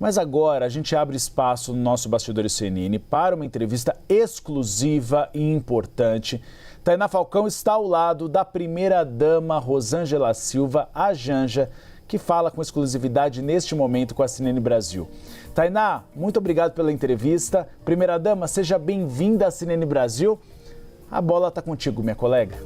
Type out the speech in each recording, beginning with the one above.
Mas agora a gente abre espaço no nosso Bastidores CNN para uma entrevista exclusiva e importante. Tainá Falcão está ao lado da primeira-dama Rosângela Silva, a Janja, que fala com exclusividade neste momento com a CNN Brasil. Tainá, muito obrigado pela entrevista. Primeira-dama, seja bem-vinda à CNN Brasil. A bola está contigo, minha colega.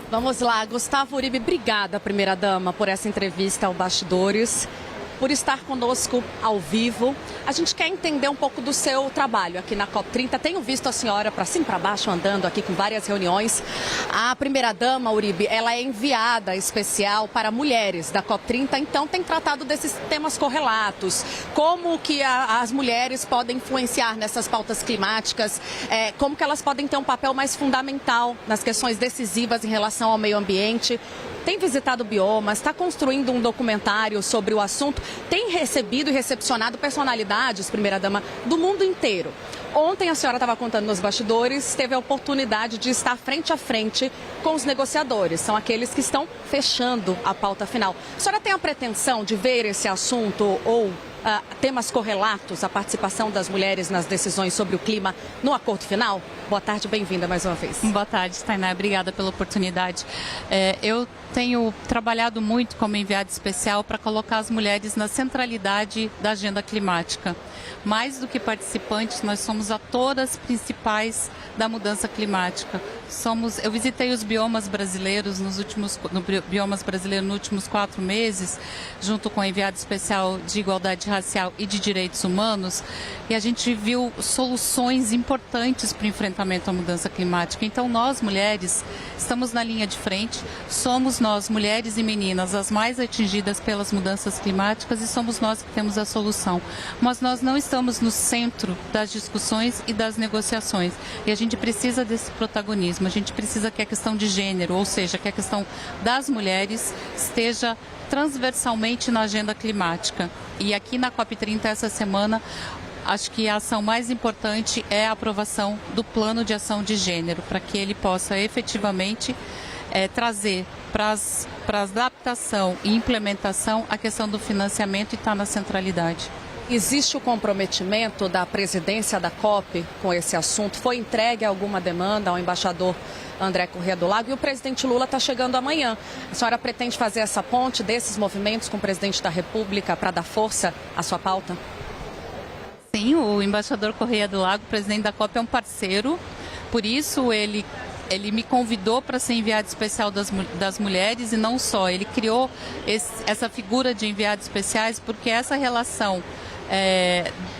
Vamos lá, Gustavo Uribe, obrigada, primeira-dama, por essa entrevista ao Bastidores, por estar conosco ao vivo. A gente quer entender um pouco do seu trabalho aqui na COP30. Tenho visto a senhora para cima e para baixo andando aqui com várias reuniões. A primeira-dama, Uribe, ela é enviada especial para mulheres da COP30, então tem tratado desses temas correlatos. Como que as mulheres podem influenciar nessas pautas climáticas, como que elas podem ter um papel mais fundamental nas questões decisivas em relação ao meio ambiente. Tem visitado biomas, está construindo um documentário sobre o assunto, tem recebido e recepcionado personalidades, primeira-dama, do mundo inteiro. Ontem a senhora estava contando nos bastidores, teve a oportunidade de estar frente a frente com os negociadores, são aqueles que estão fechando a pauta final. A senhora tem a pretensão de ver esse assunto ou temas correlatos à participação das mulheres nas decisões sobre o clima no acordo final? Boa tarde, bem-vinda mais uma vez. Boa tarde, Tainá. Obrigada pela oportunidade. Eu tenho trabalhado muito como enviada especial para colocar as mulheres na centralidade da agenda climática. Mais do que participantes, nós somos atoras principais da mudança climática. Eu visitei os biomas brasileiros nos últimos 4 meses, junto com a enviada especial de igualdade racial e de direitos humanos, e a gente viu soluções importantes para o enfrentamento à mudança climática. Então nós, mulheres, estamos na linha de frente, somos nós, mulheres e meninas, as mais atingidas pelas mudanças climáticas e somos nós que temos a solução. Mas nós não estamos no centro das discussões e das negociações, e a gente precisa desse protagonismo. A gente precisa que a questão de gênero, ou seja, que a questão das mulheres esteja transversalmente na agenda climática. E aqui na COP30 essa semana, acho que a ação mais importante é a aprovação do plano de ação de gênero, para que ele possa efetivamente trazer para a adaptação e implementação a questão do financiamento e estar na centralidade. Existe o comprometimento da presidência da COP com esse assunto? Foi entregue alguma demanda ao embaixador André Corrêa do Lago e o presidente Lula está chegando amanhã. A senhora pretende fazer essa ponte desses movimentos com o presidente da República para dar força à sua pauta? Sim, o embaixador Corrêa do Lago, presidente da COP, é um parceiro, por isso ele me convidou para ser enviado especial das mulheres e não só. Ele criou essa figura de enviados especiais porque essa relação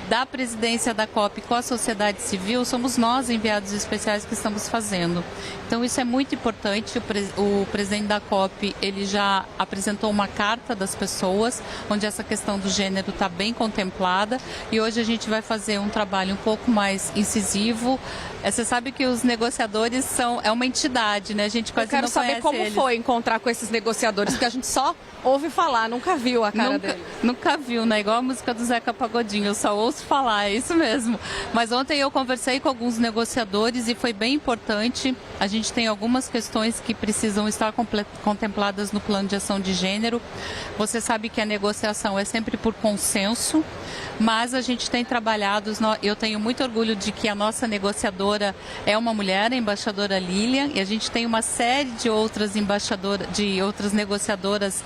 da presidência da COP com a sociedade civil, somos nós, enviados especiais, que estamos fazendo. Então isso é muito importante. O presidente da COP, ele já apresentou uma carta das pessoas, onde essa questão do gênero está bem contemplada, e hoje a gente vai fazer um trabalho um pouco mais incisivo. Você sabe que os negociadores é uma entidade, né? A gente quase não conhece eles. Eu quero saber como foi encontrar com esses negociadores, porque a gente só ouve falar, nunca viu a cara deles. Nunca viu, né? Igual a música do Zeca Pagodinho, eu só ouço falar, é isso mesmo. Mas ontem eu conversei com alguns negociadores e foi bem importante. A gente tem algumas questões que precisam estar contempladas no plano de ação de gênero. Você sabe que a negociação é sempre por consenso, mas a gente tem trabalhado, eu tenho muito orgulho de que a nossa negociadora é uma mulher, a embaixadora Lilian, e a gente tem uma série de outras negociadoras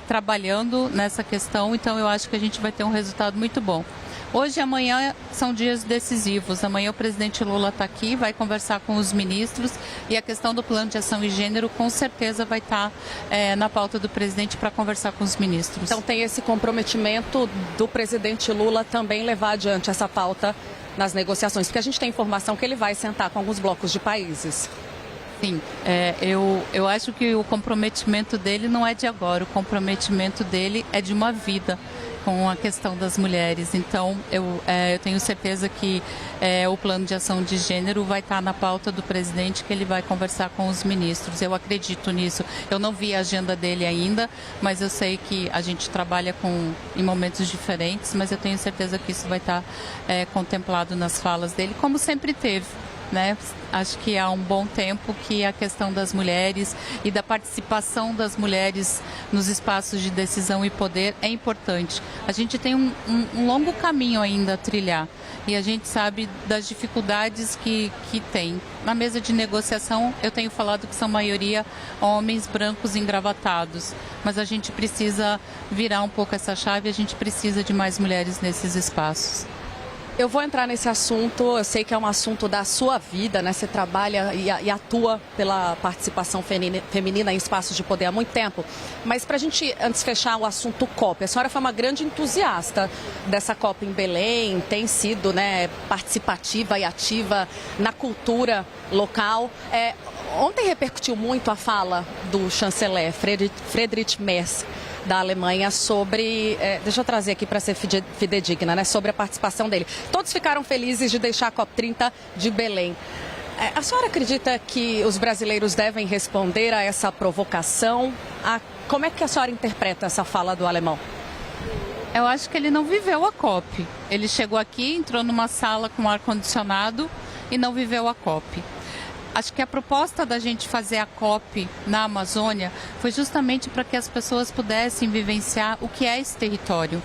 trabalhando nessa questão, então eu acho que a gente vai ter um resultado muito bom. Hoje e amanhã são dias decisivos. Amanhã o presidente Lula está aqui, vai conversar com os ministros e a questão do plano de ação e gênero com certeza vai estar na pauta do presidente para conversar com os ministros. Então tem esse comprometimento do presidente Lula também levar adiante essa pauta nas negociações, porque a gente tem informação que ele vai sentar com alguns blocos de países. Sim, eu acho que o comprometimento dele não é de agora, o comprometimento dele é de uma vida com a questão das mulheres. Então, eu tenho certeza que o plano de ação de gênero vai estar na pauta do presidente, que ele vai conversar com os ministros. Eu acredito nisso. Eu não vi a agenda dele ainda, mas eu sei que a gente trabalha em momentos diferentes, mas eu tenho certeza que isso vai estar contemplado nas falas dele, como sempre teve. né? Acho que há um bom tempo que a questão das mulheres e da participação das mulheres nos espaços de decisão e poder é importante. A gente tem um longo caminho ainda a trilhar e a gente sabe das dificuldades que tem. Na mesa de negociação, eu tenho falado que são maioria homens brancos engravatados, mas a gente precisa virar um pouco essa chave, a gente precisa de mais mulheres nesses espaços. Eu vou entrar nesse assunto, eu sei que é um assunto da sua vida, né? Você trabalha e atua pela participação feminina em espaços de poder há muito tempo. Mas para a gente, antes fechar o assunto COP, a senhora foi uma grande entusiasta dessa COP em Belém, tem sido, né, participativa e ativa na cultura local. Ontem repercutiu muito a fala do chanceler Friedrich Merz, da Alemanha, sobre, deixa eu trazer aqui para ser fidedigna, né, sobre a participação dele. Todos ficaram felizes de deixar a COP30 de Belém. A senhora acredita que os brasileiros devem responder a essa provocação? Como é que a senhora interpreta essa fala do alemão? Eu acho que ele não viveu a COP. Ele chegou aqui, entrou numa sala com ar-condicionado e não viveu a COP. Acho que a proposta da gente fazer a COP na Amazônia foi justamente para que as pessoas pudessem vivenciar o que é esse território.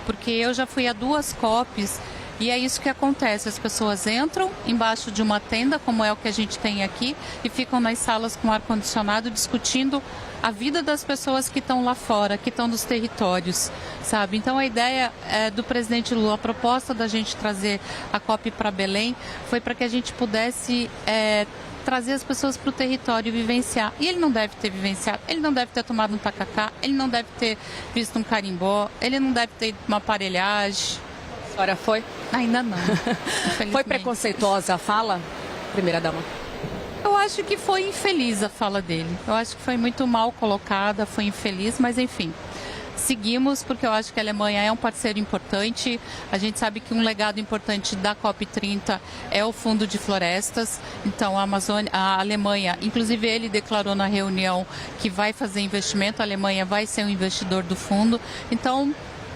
Porque eu já fui a 2 COPs e é isso que acontece. As pessoas entram embaixo de uma tenda, como é o que a gente tem aqui, e ficam nas salas com ar-condicionado discutindo a vida das pessoas que estão lá fora, que estão nos territórios, sabe? Então a ideia do presidente Lula, a proposta da gente trazer a COP para Belém foi para que a gente pudesse trazer as pessoas para o território e vivenciar. E ele não deve ter vivenciado, ele não deve ter tomado um tacacá, ele não deve ter visto um carimbó, ele não deve ter uma aparelhagem. A senhora foi? Ainda não. Foi preconceituosa a fala, primeira-dama? Eu acho que foi infeliz a fala dele. Eu acho que foi muito mal colocada, foi infeliz, mas enfim. Seguimos porque eu acho que a Alemanha é um parceiro importante. A gente sabe que um legado importante da COP30 é o Fundo de Florestas. Então a Alemanha, inclusive ele declarou na reunião que vai fazer investimento, a Alemanha vai ser um investidor do fundo. Então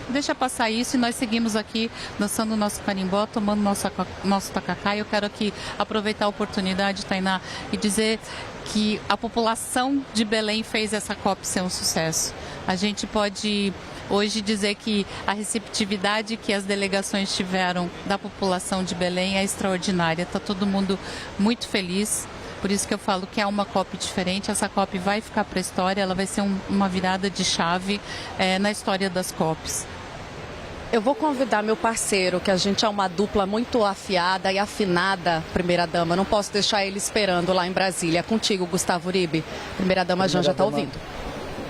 deixa passar isso e nós seguimos aqui dançando o nosso carimbó, tomando nosso tacacá. Eu quero aqui aproveitar a oportunidade, Tainá, e dizer que a população de Belém fez essa COP ser um sucesso. A gente pode hoje dizer que a receptividade que as delegações tiveram da população de Belém é extraordinária. Está todo mundo muito feliz. Por isso que eu falo que é uma COP diferente. Essa COP vai ficar para a história, ela vai ser uma virada de chave na história das COPs. Eu vou convidar meu parceiro, que a gente é uma dupla muito afiada e afinada, primeira-dama. Não posso deixar ele esperando lá em Brasília. Contigo, Gustavo Uribe. Primeira-dama Janja está ouvindo.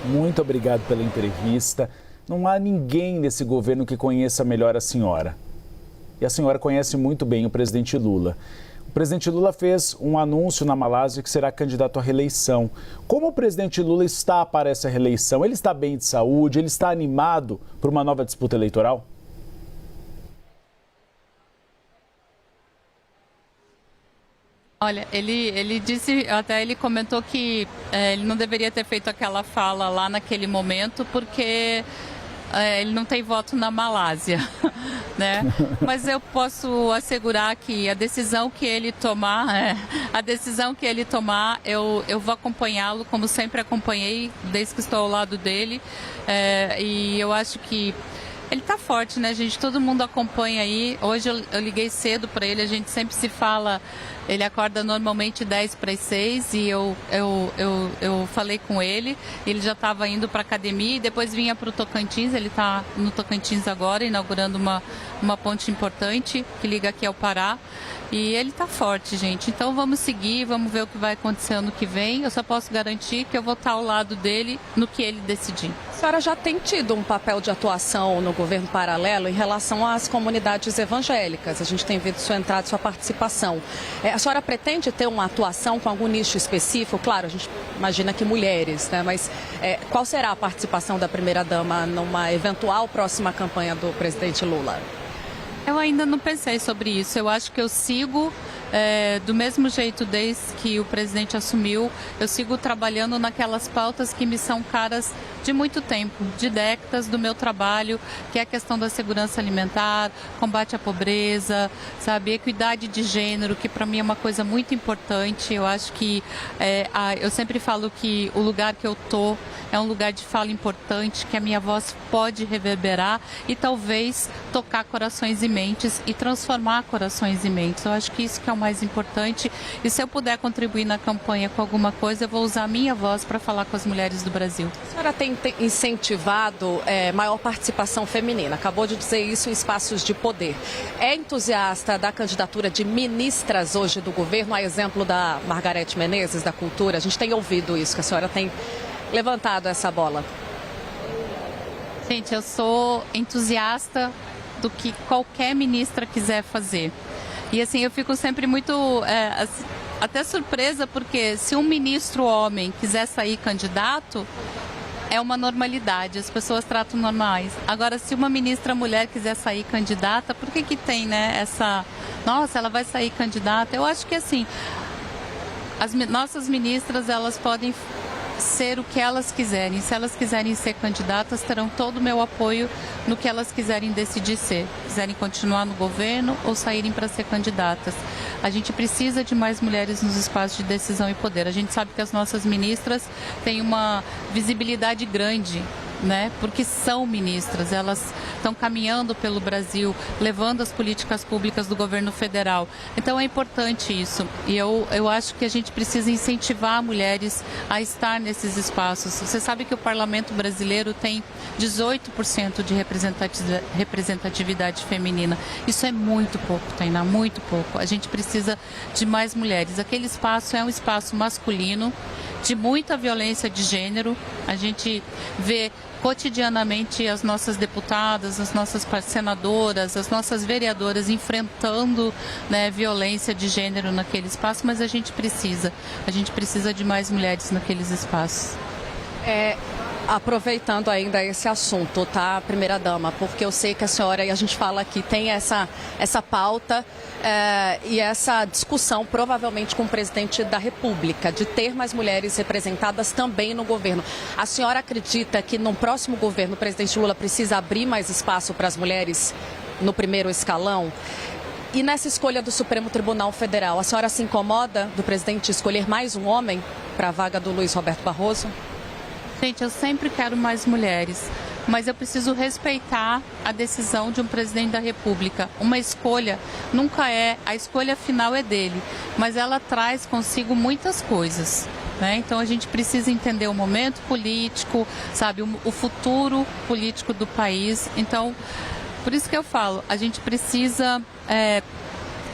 Muito obrigado pela entrevista. Não há ninguém nesse governo que conheça melhor a senhora. E a senhora conhece muito bem o presidente Lula. O presidente Lula fez um anúncio na Malásia que será candidato à reeleição. Como o presidente Lula está para essa reeleição? Ele está bem de saúde? Ele está animado por uma nova disputa eleitoral? Olha, ele disse, até ele comentou que ele não deveria ter feito aquela fala lá naquele momento porque ele não tem voto na Malásia, né? Mas eu posso assegurar que a decisão que ele tomar, eu vou acompanhá-lo como sempre acompanhei desde que estou ao lado dele, e eu acho que ele está forte, né, gente? Todo mundo acompanha aí. Hoje eu liguei cedo para ele, a gente sempre se fala. Ele acorda normalmente 10:45 e eu falei com ele. Ele já estava indo para a academia e depois vinha para o Tocantins. Ele está no Tocantins agora, inaugurando uma ponte importante que liga aqui ao Pará. E ele está forte, gente. Então vamos seguir, vamos ver o que vai acontecer ano que vem. Eu só posso garantir que eu vou estar ao lado dele no que ele decidir. A senhora já tem tido um papel de atuação no governo paralelo em relação às comunidades evangélicas. A gente tem visto sua entrada, sua participação. A senhora pretende ter uma atuação com algum nicho específico? Claro, a gente imagina que mulheres, né? Mas qual será a participação da primeira-dama numa eventual próxima campanha do presidente Lula? Eu ainda não pensei sobre isso. Eu acho que eu sigo do mesmo jeito, desde que o presidente assumiu, eu sigo trabalhando naquelas pautas que me são caras de muito tempo, de décadas do meu trabalho, que é a questão da segurança alimentar, combate à pobreza, sabe, equidade de gênero, que para mim é uma coisa muito importante. Eu acho que eu sempre falo que o lugar que eu tô é um lugar de fala importante, que a minha voz pode reverberar e talvez tocar corações e mentes e transformar corações e mentes. Eu acho que isso que é o mais importante, e se eu puder contribuir na campanha com alguma coisa, eu vou usar a minha voz para falar com as mulheres do Brasil. A senhora tem incentivado maior participação feminina, acabou de dizer isso em espaços de poder. É entusiasta da candidatura de ministras hoje do governo, a exemplo da Margarete Menezes, da Cultura? A gente tem ouvido isso, que a senhora tem levantado essa bola. Gente, eu sou entusiasta do que qualquer ministra quiser fazer. E assim, eu fico sempre muito até surpresa, porque se um ministro homem quiser sair candidato, é uma normalidade, as pessoas tratam normais. Agora, se uma ministra mulher quiser sair candidata, por que tem, né, essa... Nossa, ela vai sair candidata? Eu acho que assim, as nossas ministras, elas podem ser o que elas quiserem. Se elas quiserem ser candidatas, terão todo o meu apoio no que elas quiserem decidir ser. Quiserem continuar no governo ou saírem para ser candidatas. A gente precisa de mais mulheres nos espaços de decisão e poder. A gente sabe que as nossas ministras têm uma visibilidade grande, né? Porque são ministras, elas estão caminhando pelo Brasil, levando as políticas públicas do governo federal. Então é importante isso. E eu acho que a gente precisa incentivar mulheres a estar nesses espaços. Você sabe que o Parlamento brasileiro tem 18% de representatividade feminina. Isso é muito pouco, Tainá, muito pouco. A gente precisa de mais mulheres. Aquele espaço é um espaço masculino, de muita violência de gênero. A gente vê cotidianamente as nossas deputadas, as nossas senadoras, as nossas vereadoras enfrentando, né, violência de gênero naquele espaço, mas a gente precisa de mais mulheres naqueles espaços. Aproveitando ainda esse assunto, tá, primeira-dama, porque eu sei que a senhora, e a gente fala aqui, tem essa pauta e essa discussão provavelmente com o presidente da República, de ter mais mulheres representadas também no governo. A senhora acredita que no próximo governo o presidente Lula precisa abrir mais espaço para as mulheres no primeiro escalão? E nessa escolha do Supremo Tribunal Federal, a senhora se incomoda do presidente escolher mais um homem para a vaga do Luiz Roberto Barroso? Gente, eu sempre quero mais mulheres, mas eu preciso respeitar a decisão de um presidente da República. Uma escolha nunca a escolha final é dele, mas ela traz consigo muitas coisas, né? Então a gente precisa entender o momento político, sabe, o futuro político do país. Então, por isso que eu falo, a gente precisa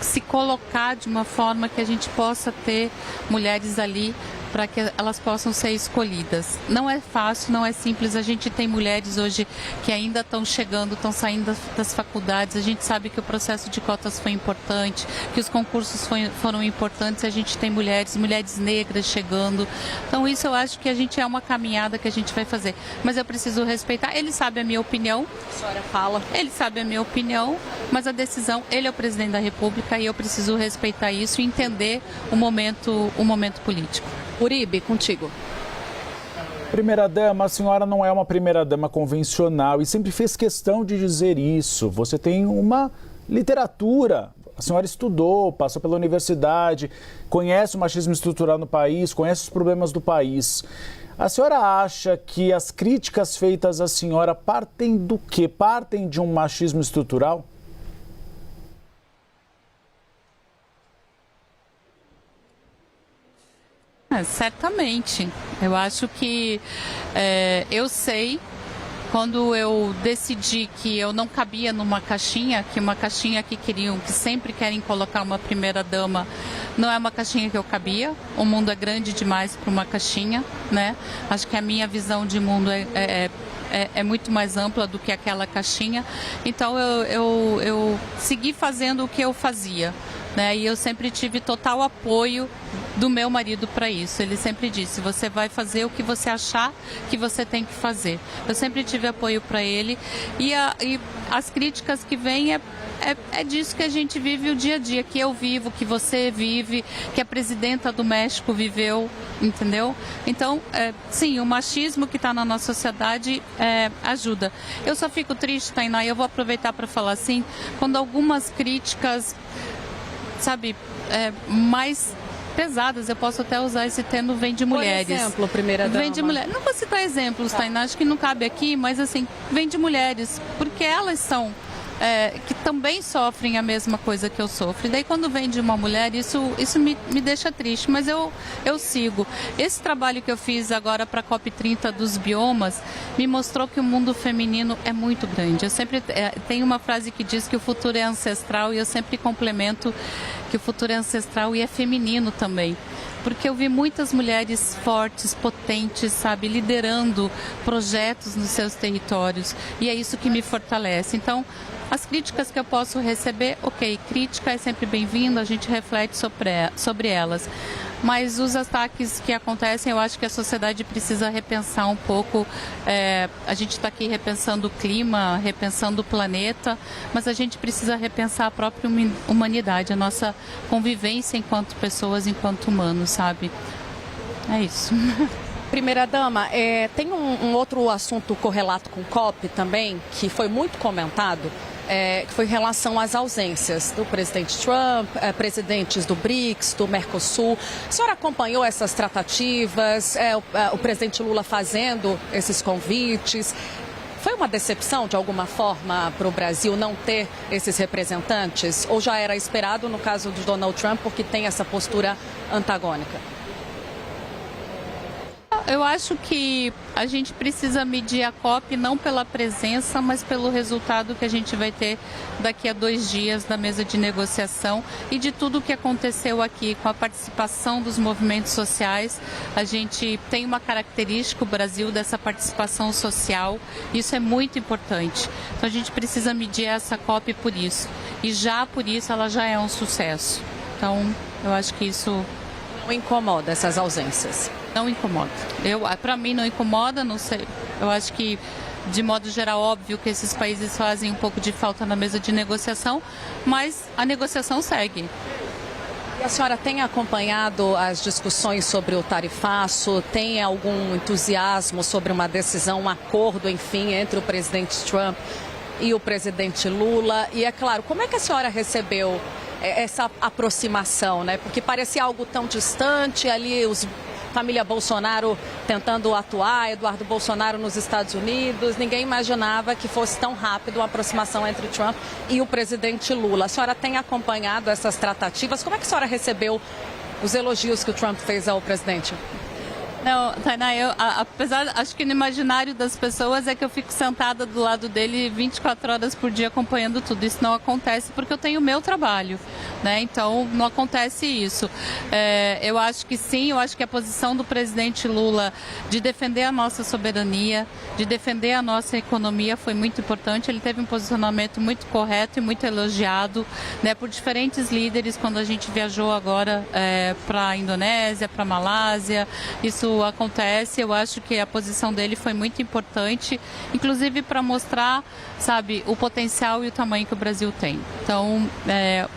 se colocar de uma forma que a gente possa ter mulheres ali para que elas possam ser escolhidas. Não é fácil, não é simples. A gente tem mulheres hoje que ainda estão chegando, estão saindo das faculdades. A gente sabe que o processo de cotas foi importante, que os concursos foram importantes. A gente tem mulheres negras chegando. Então isso eu acho que a gente é uma caminhada que a gente vai fazer. Mas eu preciso respeitar. Ele sabe a minha opinião. A senhora fala. Ele sabe a minha opinião, mas a decisão, ele é o presidente da República e eu preciso respeitar isso e entender o momento político. Uribe, contigo. Primeira-dama, a senhora não é uma primeira-dama convencional e sempre fez questão de dizer isso. Você tem uma literatura, a senhora estudou, passou pela universidade, conhece o machismo estrutural no país, conhece os problemas do país. A senhora acha que as críticas feitas à senhora partem do quê? Partem de um machismo estrutural? Certamente. Eu acho que eu sei, quando eu decidi que eu não cabia numa caixinha, que uma caixinha que sempre querem colocar uma primeira-dama, não é uma caixinha que eu cabia. O mundo é grande demais para uma caixinha, né? Acho que a minha visão de mundo é muito mais ampla do que aquela caixinha. Então eu segui fazendo o que eu fazia, né? E eu sempre tive total apoio do meu marido para isso. Ele sempre disse: você vai fazer o que você achar que você tem que fazer. Eu sempre tive apoio para ele e as críticas que vêm é disso que a gente vive o dia a dia, que eu vivo, que você vive, que a presidenta do México viveu, entendeu? Então, sim, o machismo que está na nossa sociedade ajuda. Eu só fico triste, Tainá, e eu vou aproveitar para falar assim, quando algumas críticas, sabe, mais pesadas, eu posso até usar esse termo, vem de mulheres. Por exemplo, primeira dama. Vem de mulheres. Não vou citar exemplos, Tainá, acho que não cabe aqui, mas assim, vem de mulheres, porque elas são que também sofrem a mesma coisa que eu sofro. E daí quando vem de uma mulher, isso me deixa triste, mas eu sigo. Esse trabalho que eu fiz agora para a COP30 dos biomas me mostrou que o mundo feminino é muito grande. Eu sempre tenho uma frase que diz que o futuro é ancestral e eu sempre complemento que o futuro é ancestral e é feminino também. Porque eu vi muitas mulheres fortes, potentes, sabe, liderando projetos nos seus territórios. E é isso que me fortalece. Então, as críticas que eu posso receber, ok, crítica é sempre bem-vinda, a gente reflete sobre elas. Mas os ataques que acontecem, eu acho que a sociedade precisa repensar um pouco. A gente está aqui repensando o clima, repensando o planeta, mas a gente precisa repensar a própria humanidade, a nossa convivência enquanto pessoas, enquanto humanos, sabe? É isso. Primeira-dama, tem um outro assunto correlato com o COP também, que foi muito comentado, que foi em relação às ausências do presidente Trump, presidentes do BRICS, do Mercosul. A senhora acompanhou essas tratativas, o presidente Lula fazendo esses convites? Foi uma decepção, de alguma forma, para o Brasil não ter esses representantes? Ou já era esperado no caso do Donald Trump, porque tem essa postura antagônica? Eu acho que a gente precisa medir a COP não pela presença, mas pelo resultado que a gente vai ter daqui a 2 dias da mesa de negociação e de tudo o que aconteceu aqui com a participação dos movimentos sociais. A gente tem uma característica, o Brasil, dessa participação social. Isso é muito importante. Então a gente precisa medir essa COP por isso. E já por isso ela já é um sucesso. Então eu acho que isso... Não incomoda essas ausências? Não incomoda. Para mim não incomoda, não sei. Eu acho que, de modo geral, óbvio que esses países fazem um pouco de falta na mesa de negociação, mas a negociação segue. E a senhora tem acompanhado as discussões sobre o tarifaço? Tem algum entusiasmo sobre uma decisão, um acordo, enfim, entre o presidente Trump e o presidente Lula? E, é claro, como é que a senhora recebeu essa aproximação, né? Porque parecia algo tão distante, ali família Bolsonaro tentando atuar, Eduardo Bolsonaro nos Estados Unidos, ninguém imaginava que fosse tão rápido uma aproximação entre Trump e o presidente Lula. A senhora tem acompanhado essas tratativas? Como é que a senhora recebeu os elogios que o Trump fez ao presidente? Não, Tainá, apesar, acho que no imaginário das pessoas é que eu fico sentada do lado dele 24 horas por dia acompanhando tudo. Isso não acontece porque eu tenho o meu trabalho, né? Então não acontece isso. Eu acho que sim, eu acho que a posição do presidente Lula de defender a nossa soberania, de defender a nossa economia foi muito importante. Ele teve um posicionamento muito correto e muito elogiado, né, por diferentes líderes quando a gente viajou agora para a Indonésia, para a Malásia. Isso acontece, eu acho que a posição dele foi muito importante, inclusive para mostrar, sabe, o potencial e o tamanho que o Brasil tem. Então,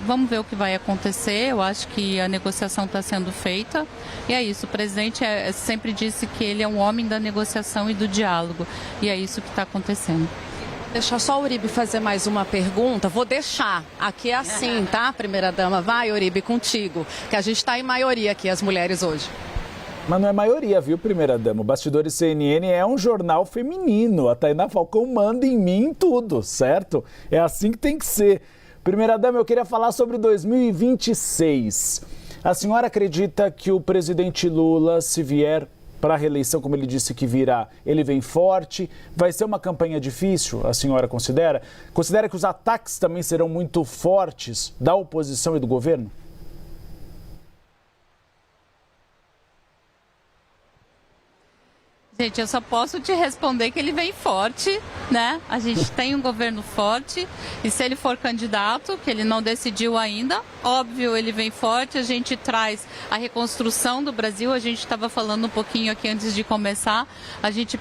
vamos ver o que vai acontecer. Eu acho que a negociação está sendo feita e é isso. O presidente sempre disse que ele é um homem da negociação e do diálogo e é isso que está acontecendo. Deixa só o Uribe fazer mais uma pergunta. Vou deixar. Aqui é assim, tá, primeira-dama? Vai, Uribe, contigo, que a gente está em maioria aqui, as mulheres hoje. Mas não é maioria, viu, primeira-dama? O Bastidores CNN é um jornal feminino. A Tainá Falcão manda em mim em tudo, certo? É assim que tem que ser. Primeira-dama, eu queria falar sobre 2026. A senhora acredita que o presidente Lula, se vier para a reeleição, como ele disse que virá, ele vem forte? Vai ser uma campanha difícil, a senhora considera? Considera que os ataques também serão muito fortes da oposição e do governo? Gente, eu só posso te responder que ele vem forte, né? A gente tem um governo forte e se ele for candidato, que ele não decidiu ainda, óbvio, ele vem forte. A gente traz a reconstrução do Brasil. A gente estava falando um pouquinho aqui antes de começar. A gente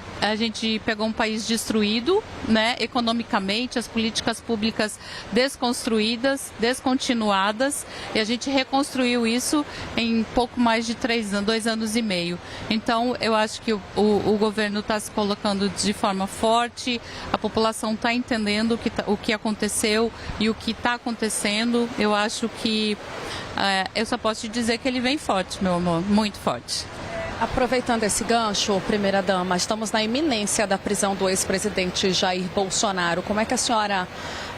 pegou um país destruído, né? Economicamente, as políticas públicas desconstruídas, descontinuadas, e a gente reconstruiu isso em pouco mais de 2 anos e meio. Então, eu acho que o governo está se colocando de forma forte, a população está entendendo o que aconteceu e o que está acontecendo. Eu acho que eu só posso te dizer que ele vem forte, meu amor, muito forte. Aproveitando esse gancho, primeira-dama, estamos na iminência da prisão do ex-presidente Jair Bolsonaro. Como é que a senhora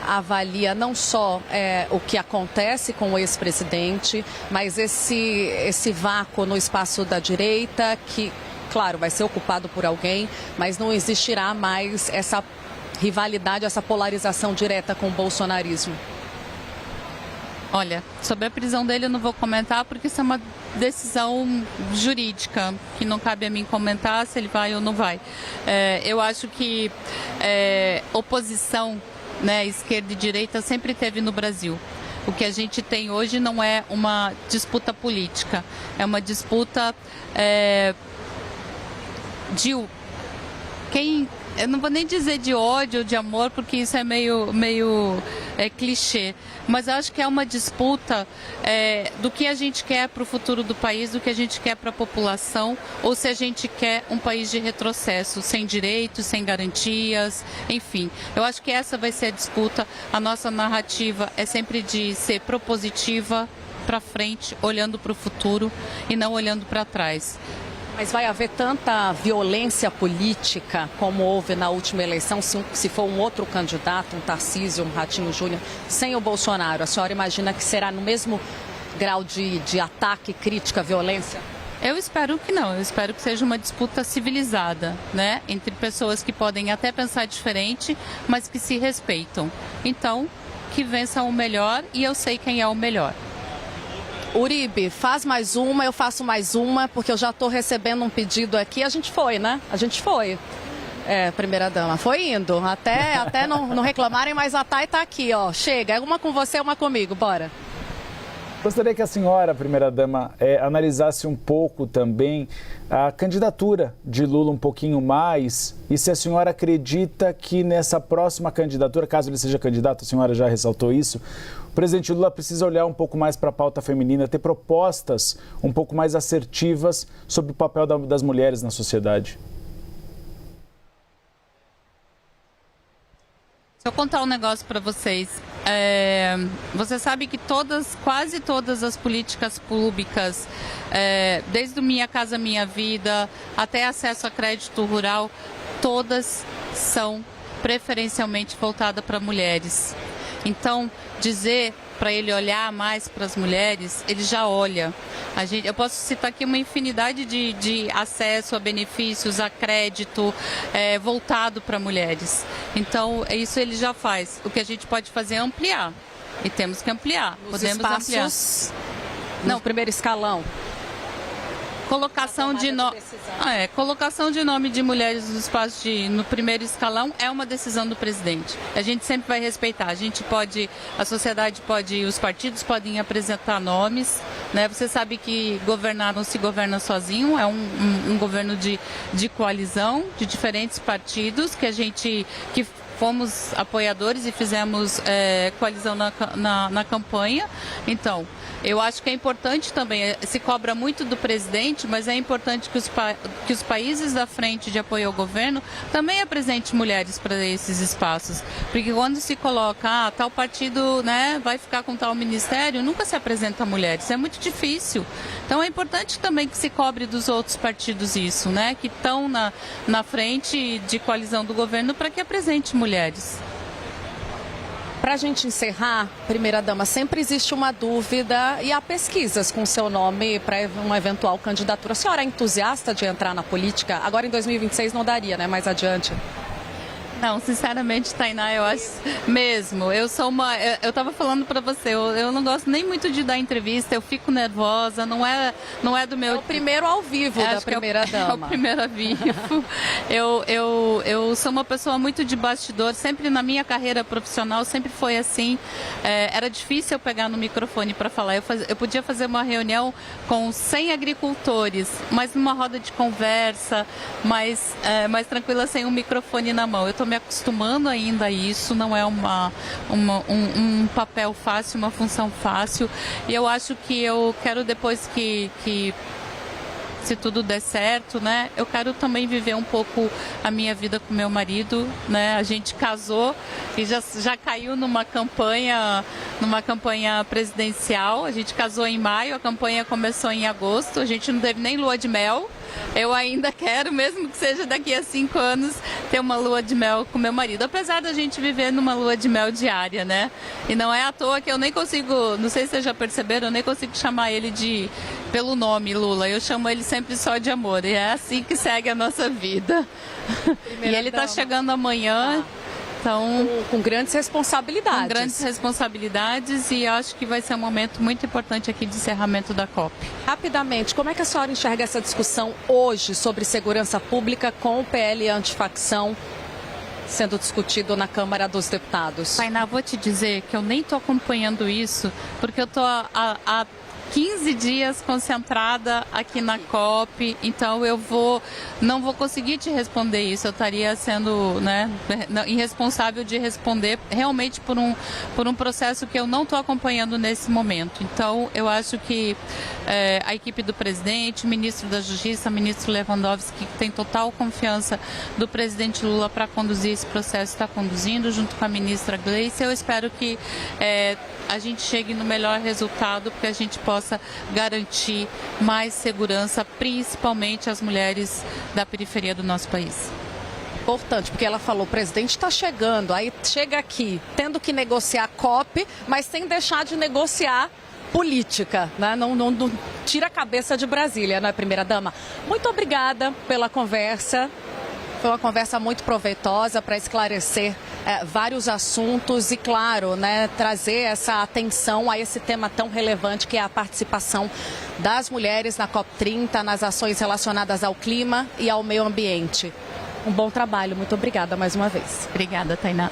avalia não só o que acontece com o ex-presidente, mas esse vácuo no espaço da direita que, claro, vai ser ocupado por alguém, mas não existirá mais essa rivalidade, essa polarização direta com o bolsonarismo? Olha, sobre a prisão dele eu não vou comentar porque isso é uma decisão jurídica que não cabe a mim comentar se ele vai ou não vai. Eu acho que oposição, né, esquerda e direita sempre teve no Brasil. O que a gente tem hoje não é uma disputa política, é uma disputa eu não vou nem dizer de ódio ou de amor, porque isso é meio clichê, mas acho que é uma disputa do que a gente quer para o futuro do país, do que a gente quer para a população, ou se a gente quer um país de retrocesso, sem direitos, sem garantias, enfim. Eu acho que essa vai ser a disputa. A nossa narrativa é sempre de ser propositiva, para frente, olhando para o futuro e não olhando para trás. Mas vai haver tanta violência política como houve na última eleição, se for um outro candidato, um Tarcísio, um Ratinho Júnior, sem o Bolsonaro? A senhora imagina que será no mesmo grau de ataque, crítica, violência? Eu espero que não, eu espero que seja uma disputa civilizada, né? Entre pessoas que podem até pensar diferente, mas que se respeitam. Então, que vença o melhor, e eu sei quem é o melhor. Uribe, faz mais uma, eu faço mais uma, porque eu já estou recebendo um pedido aqui. A gente foi, né? A gente foi. Primeira-dama, foi indo. Até não reclamarem, mas a Thay está aqui, ó. Chega, uma com você, uma comigo, bora. Gostaria que a senhora, primeira-dama, analisasse um pouco também a candidatura de Lula um pouquinho mais e se a senhora acredita que nessa próxima candidatura, caso ele seja candidato, a senhora já ressaltou isso, o presidente Lula precisa olhar um pouco mais para a pauta feminina, ter propostas um pouco mais assertivas sobre o papel das mulheres na sociedade. Deixa eu contar um negócio para vocês. Você sabe que quase todas as políticas públicas, desde o Minha Casa Minha Vida até acesso a crédito rural, todas são preferencialmente voltadas para mulheres. Então, dizer para ele olhar mais para as mulheres, ele já olha. Eu posso citar aqui uma infinidade de acesso a benefícios, a crédito voltado para mulheres. Então, isso ele já faz. O que a gente pode fazer é ampliar. E temos que ampliar. Podemos espaços ampliar. No primeiro escalão. Colocação de nome de mulheres no espaço no primeiro escalão é uma decisão do presidente. A gente sempre vai respeitar. A sociedade pode, os partidos podem apresentar nomes, né? Você sabe que governar não se governa sozinho, é um governo de coalizão de diferentes partidos que fomos apoiadores e fizemos coalizão na campanha. Então, eu acho que é importante também, se cobra muito do presidente, mas é importante que os países da frente de apoio ao governo também apresentem mulheres para esses espaços. Porque quando se coloca, tal partido, né, vai ficar com tal ministério, nunca se apresenta mulheres, é muito difícil. Então é importante também que se cobre dos outros partidos isso, né, que estão na frente de coalizão do governo para que apresente mulheres. Para a gente encerrar, primeira-dama, sempre existe uma dúvida e há pesquisas com seu nome para uma eventual candidatura. A senhora é entusiasta de entrar na política? Agora em 2026 não daria, né? Mais adiante. Não, sinceramente, Tainá, eu acho mesmo. Eu tava falando pra você, eu não gosto nem muito de dar entrevista, eu fico nervosa, não é do meu. É o primeiro ao vivo da primeira dama. É o primeiro ao vivo. Eu sou uma pessoa muito de bastidor, sempre na minha carreira profissional, sempre foi assim. Era difícil eu pegar no microfone para falar. Eu podia fazer uma reunião com 100 agricultores, mas numa roda de conversa, mais tranquila, sem um microfone na mão. Eu estou me acostumando ainda a isso, não é um papel fácil, uma função fácil. E eu acho que eu quero, depois que se tudo der certo, né? Eu quero também viver um pouco a minha vida com meu marido, né? A gente casou e já caiu numa campanha presidencial. A gente casou em maio, a campanha começou em agosto. A gente não teve nem lua de mel. Eu ainda quero, mesmo que seja daqui a 5 anos, ter uma lua de mel com meu marido. Apesar da gente viver numa lua de mel diária, né? E não é à toa que eu nem consigo, não sei se vocês já perceberam, eu nem consigo chamar ele pelo nome Lula. Eu chamo ele sempre só de amor. E é assim que segue a nossa vida. E ele está chegando amanhã. Então, com grandes responsabilidades. Com grandes responsabilidades, e acho que vai ser um momento muito importante aqui de encerramento da COP. Rapidamente, como é que a senhora enxerga essa discussão hoje sobre segurança pública com o PL antifacção sendo discutido na Câmara dos Deputados? Tainá, vou te dizer que eu nem estou acompanhando isso, porque eu estou há 15 dias concentrada aqui na COP, então não vou conseguir te responder isso. Eu estaria sendo, né, irresponsável de responder realmente por um processo que eu não estou acompanhando nesse momento. Então, eu acho que a equipe do presidente, o ministro da Justiça, o ministro Lewandowski, que tem total confiança do presidente Lula para conduzir esse processo, está conduzindo, junto com a ministra Gleice. Eu espero que a gente chegue no melhor resultado, porque a gente possa garantir mais segurança, principalmente às mulheres da periferia do nosso país. Importante, porque ela falou, o presidente está chegando, aí chega aqui, tendo que negociar COP, mas sem deixar de negociar política, né? Não tira a cabeça de Brasília, não é, primeira-dama? Muito obrigada pela conversa. Foi uma conversa muito proveitosa para esclarecer vários assuntos e, claro, né, trazer essa atenção a esse tema tão relevante que é a participação das mulheres na COP30, nas ações relacionadas ao clima e ao meio ambiente. Um bom trabalho. Muito obrigada mais uma vez. Obrigada, Tainá.